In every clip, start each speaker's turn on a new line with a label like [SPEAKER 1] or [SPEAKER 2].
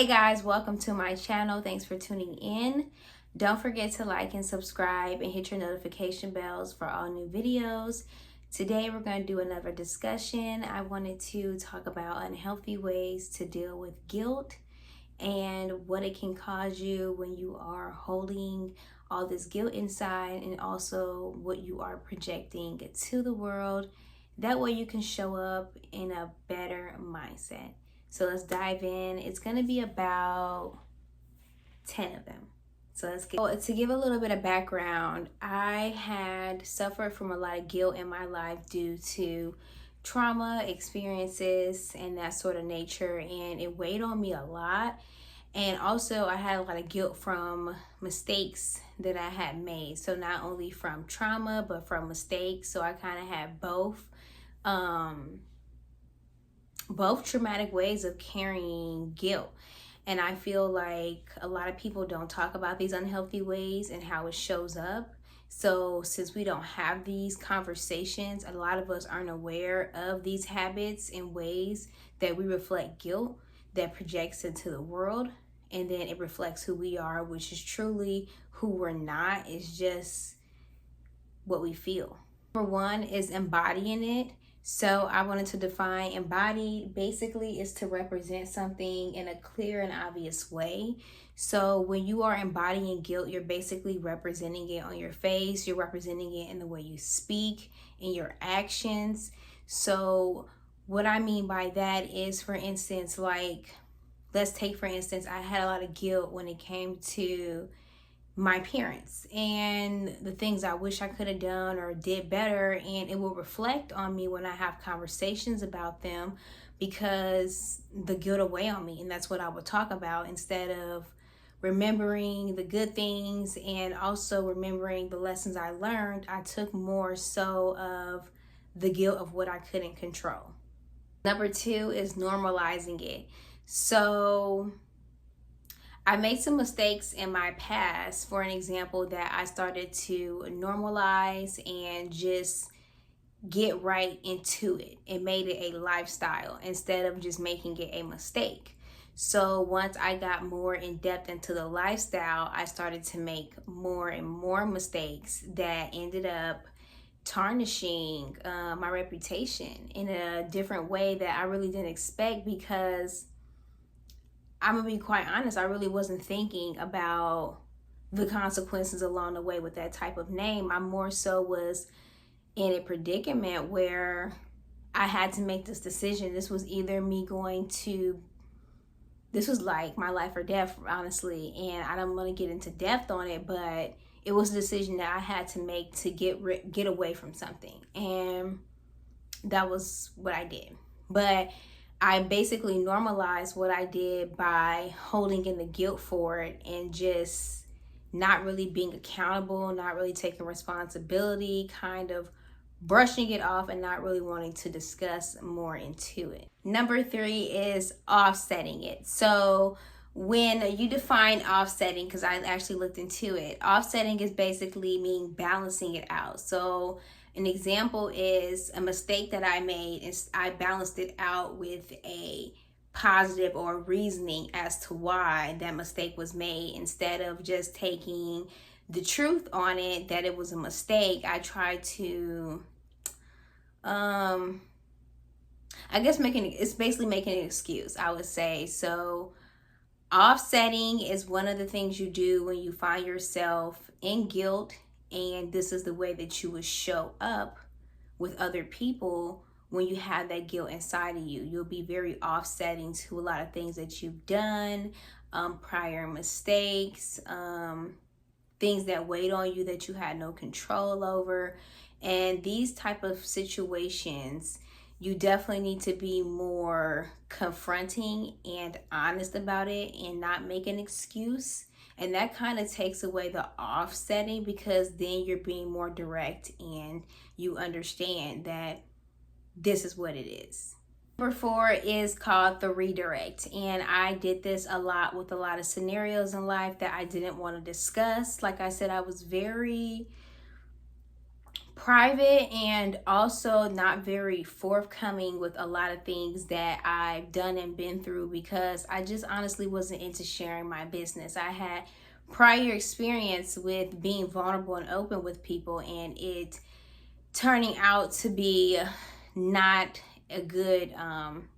[SPEAKER 1] Hey guys, welcome to my channel. Thanks for tuning in. Don't forget to like and subscribe and hit your notification bells for all new videos. Today we're going to do another discussion. I wanted to talk about unhealthy ways to deal with guilt and what it can cause you when you are holding all this guilt inside, and also what you are projecting to the world. That way you can show up in a better mindset. So let's dive in. It's going to be about 10 of them. So let's get to give a little bit of background. I had suffered from a lot of guilt in my life due to trauma experiences and that sort of nature, and it weighed on me a lot. And also I had a lot of guilt from mistakes that I had made. So not only from trauma, but from mistakes. So I kind of had both traumatic ways of carrying guilt. And I feel like a lot of people don't talk about these unhealthy ways and how it shows up. So since we don't have these conversations, a lot of us aren't aware of these habits and ways that we reflect guilt that projects into the world. And then it reflects who we are, which is truly who we're not. It's just what we feel. Number one is embodying it. So I wanted to define embody. Basically is to represent something in a clear and obvious way. So when you are embodying guilt, you're basically representing it on your face. You're representing it in the way you speak, in your actions. So what I mean by that is, for instance, like, let's take for instance, I had a lot of guilt when it came to my parents and the things I wish I could have done or did better, and it will reflect on me when I have conversations about them, because the guilt will weigh on me, and that's what I would talk about instead of remembering the good things and also remembering the lessons I learned. I took more so of the guilt of what I couldn't control. Number two is normalizing it. So I made some mistakes in my past. For an example, that I started to normalize and just get right into it and made it a lifestyle instead of just making it a mistake. So once I got more in depth into the lifestyle, I started to make more and more mistakes that ended up tarnishing my reputation in a different way that I really didn't expect, because I'm gonna be quite honest, I really wasn't thinking about the consequences along the way with that type of name. I more so was in a predicament where I had to make this decision. This was either this was like my life or death, honestly. And I don't want to get into depth on it, but it was a decision that I had to make to get away from something. And that was what I did. But I basically normalized what I did by holding in the guilt for it and just not really being accountable, not really taking responsibility, kind of brushing it off and not really wanting to discuss more into it. Number three is offsetting it. So when you define offsetting, because I actually looked into it, offsetting is basically meaning balancing it out. So an example is a mistake that I made, is I balanced it out with a positive or reasoning as to why that mistake was made. Instead of just taking the truth on it that it was a mistake, I tried to I guess it's basically making an excuse, I would say. So offsetting is one of the things you do when you find yourself in guilt, and this is the way that you would show up with other people when you have that guilt inside of you. You'll be very offsetting to a lot of things that you've done, prior mistakes, things that weighed on you that you had no control over. And these type of situations, you definitely need to be more confronting and honest about it and not make an excuse. And that kind of takes away the offsetting, because then you're being more direct and you understand that this is what it is. Number four is called the redirect. And I did this a lot with a lot of scenarios in life that I didn't want to discuss. Like I said, I was very private and also not very forthcoming with a lot of things that I've done and been through, because I just honestly wasn't into sharing my business. I had prior experience with being vulnerable and open with people, and it turning out to be not a good,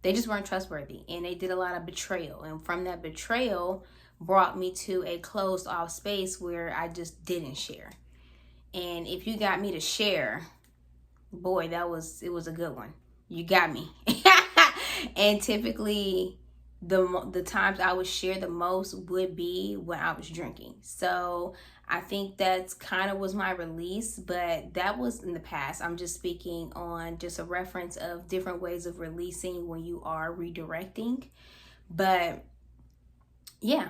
[SPEAKER 1] they just weren't trustworthy, and they did a lot of betrayal, and from that betrayal brought me to a closed off space where I just didn't share. And if you got me to share, boy, it was a good one. You got me. And typically the times I would share the most would be when I was drinking. So I think that's kind of was my release, but that was in the past. I'm just speaking on just a reference of different ways of releasing when you are redirecting. But yeah,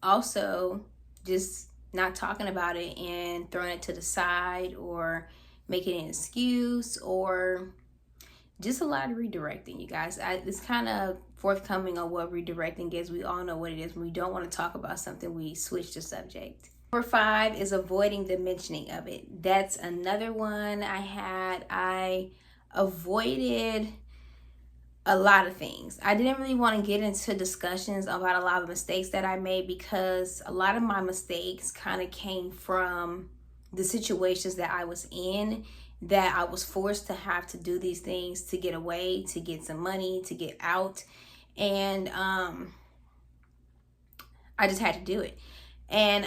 [SPEAKER 1] also just not talking about it and throwing it to the side or making an excuse, or just a lot of redirecting, you guys. It's kind of forthcoming on what redirecting is. We all know what it is. When we don't want to talk about something, we switch the subject. Number 5 is avoiding the mentioning of it. That's another one I had. I avoided a lot of things. I didn't really want to get into discussions about a lot of mistakes that I made, because a lot of my mistakes kind of came from the situations that I was in, that I was forced to have to do these things to get away, to get some money, to get out. And I just had to do it. And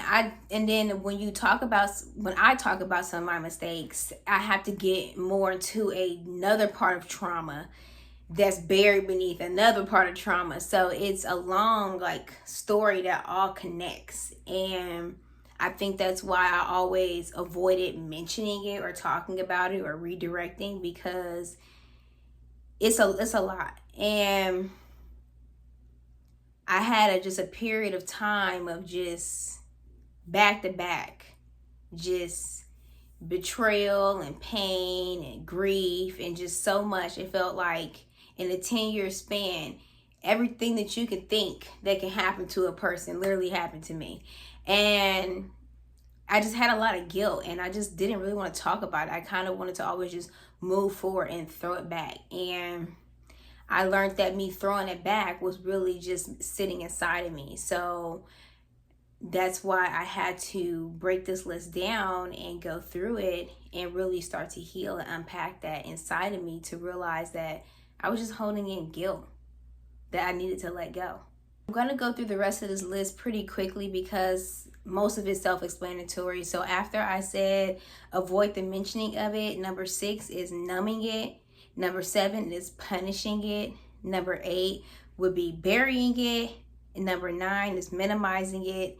[SPEAKER 1] then when I talk about some of my mistakes, I have to get more into another part of trauma that's buried beneath another part of trauma. So it's a long story that all connects. And I think that's why I always avoided mentioning it or talking about it or redirecting, because it's a lot. And I had just a period of time of just back to back, just betrayal and pain and grief and just so much. It felt like in a 10-year span, everything that you could think that can happen to a person literally happened to me. And I just had a lot of guilt, and I just didn't really want to talk about it. I kind of wanted to always just move forward and throw it back. And I learned that me throwing it back was really just sitting inside of me. So that's why I had to break this list down and go through it and really start to heal and unpack that inside of me, to realize that I was just holding in guilt that I needed to let go. I'm going to go through the rest of this list pretty quickly because most of it's self-explanatory. So after I said avoid the mentioning of it, number 6 is numbing it. Number 7 is punishing it. Number 8 would be burying it. And number 9 is minimizing it.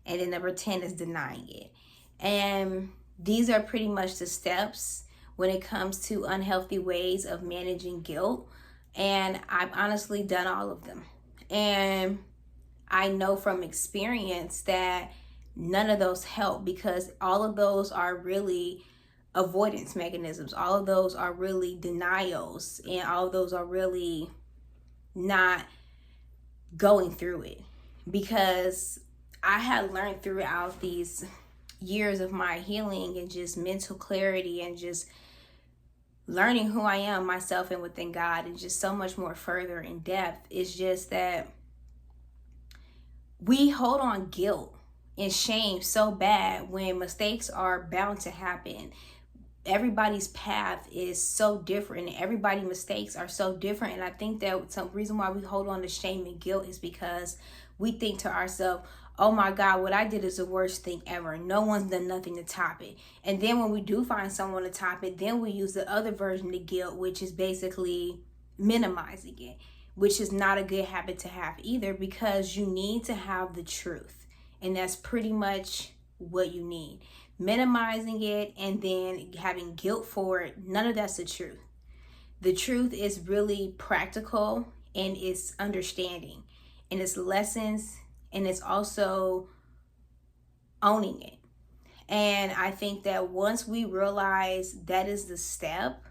[SPEAKER 1] And then number 10 is denying it. And these are pretty much the steps when it comes to unhealthy ways of managing guilt. And I've honestly done all of them. And I know from experience that none of those help, because all of those are really avoidance mechanisms. All of those are really denials, and all of those are really not going through it. Because I had learned throughout these years of my healing and just mental clarity and just learning who I am, myself, and within God, and just so much more further in depth. It's just that we hold on guilt and shame so bad when mistakes are bound to happen. Everybody's path is so different, and everybody's mistakes are so different. And I think that some reason why we hold on to shame and guilt is because we think to ourselves, oh my God, what I did is the worst thing ever. No one's done nothing to top it. And then when we do find someone to top it, then we use the other version of guilt, which is basically minimizing it, which is not a good habit to have either, because you need to have the truth. And that's pretty much what you need. Minimizing it and then having guilt for it, none of that's the truth. The truth is really practical, and it's understanding, and it's lessons, and it's also owning it. And I think that once we realize that is the step,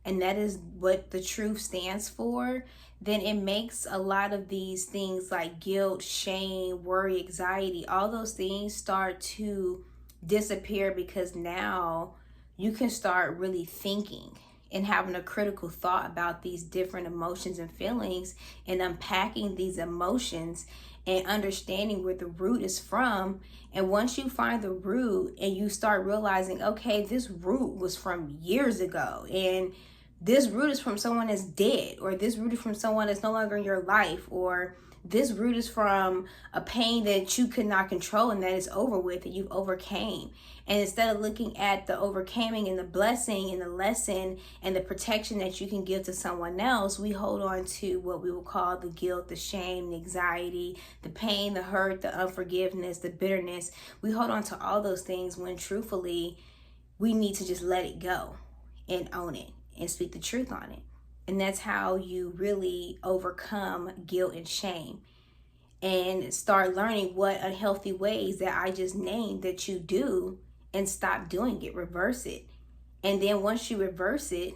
[SPEAKER 1] and that is what the truth stands for, then it makes a lot of these things like guilt, shame, worry, anxiety, all those things start to disappear, because now you can start really thinking and having a critical thought about these different emotions and feelings, and unpacking these emotions and understanding where the root is from. And once you find the root and you start realizing, okay, this root was from years ago, and this root is from someone that's dead, or this root is from someone that's no longer in your life, or this root is from a pain that you could not control and that is over with and you've overcame. And instead of looking at the overcoming and the blessing and the lesson and the protection that you can give to someone else, we hold on to what we will call the guilt, the shame, the anxiety, the pain, the hurt, the unforgiveness, the bitterness. We hold on to all those things when truthfully we need to just let it go and own it and speak the truth on it. And that's how you really overcome guilt and shame, and start learning what unhealthy ways that I just named that you do, and stop doing it, reverse it. And then once you reverse it,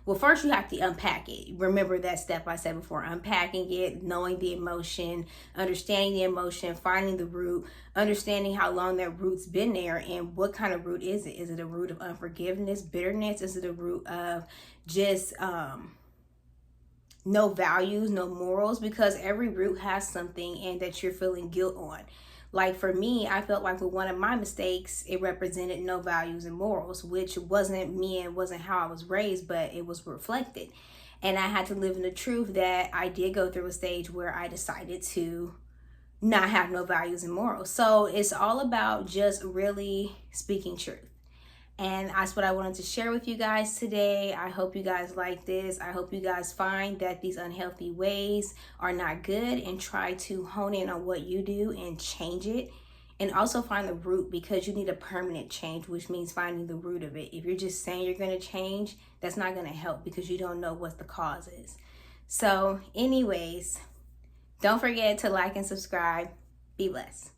[SPEAKER 1] well, first you have to unpack it. Remember that step I said before, unpacking it, knowing the emotion, understanding the emotion, finding the root, understanding how long that root's been there, and what kind of root is it? Is it a root of unforgiveness, bitterness? Is it a root of just no values, no morals? Because every root has something and that you're feeling guilt on. Like for me, I felt like with one of my mistakes, it represented no values and morals, which wasn't me and wasn't how I was raised, but it was reflected. And I had to live in the truth that I did go through a stage where I decided to not have no values and morals. So it's all about just really speaking truth. And that's what I wanted to share with you guys today. I hope you guys like this. I hope you guys find that these unhealthy ways are not good, and try to hone in on what you do and change it. And also find the root, because you need a permanent change, which means finding the root of it. If you're just saying you're going to change, that's not going to help, because you don't know what the cause is. So anyways, don't forget to like and subscribe. Be blessed.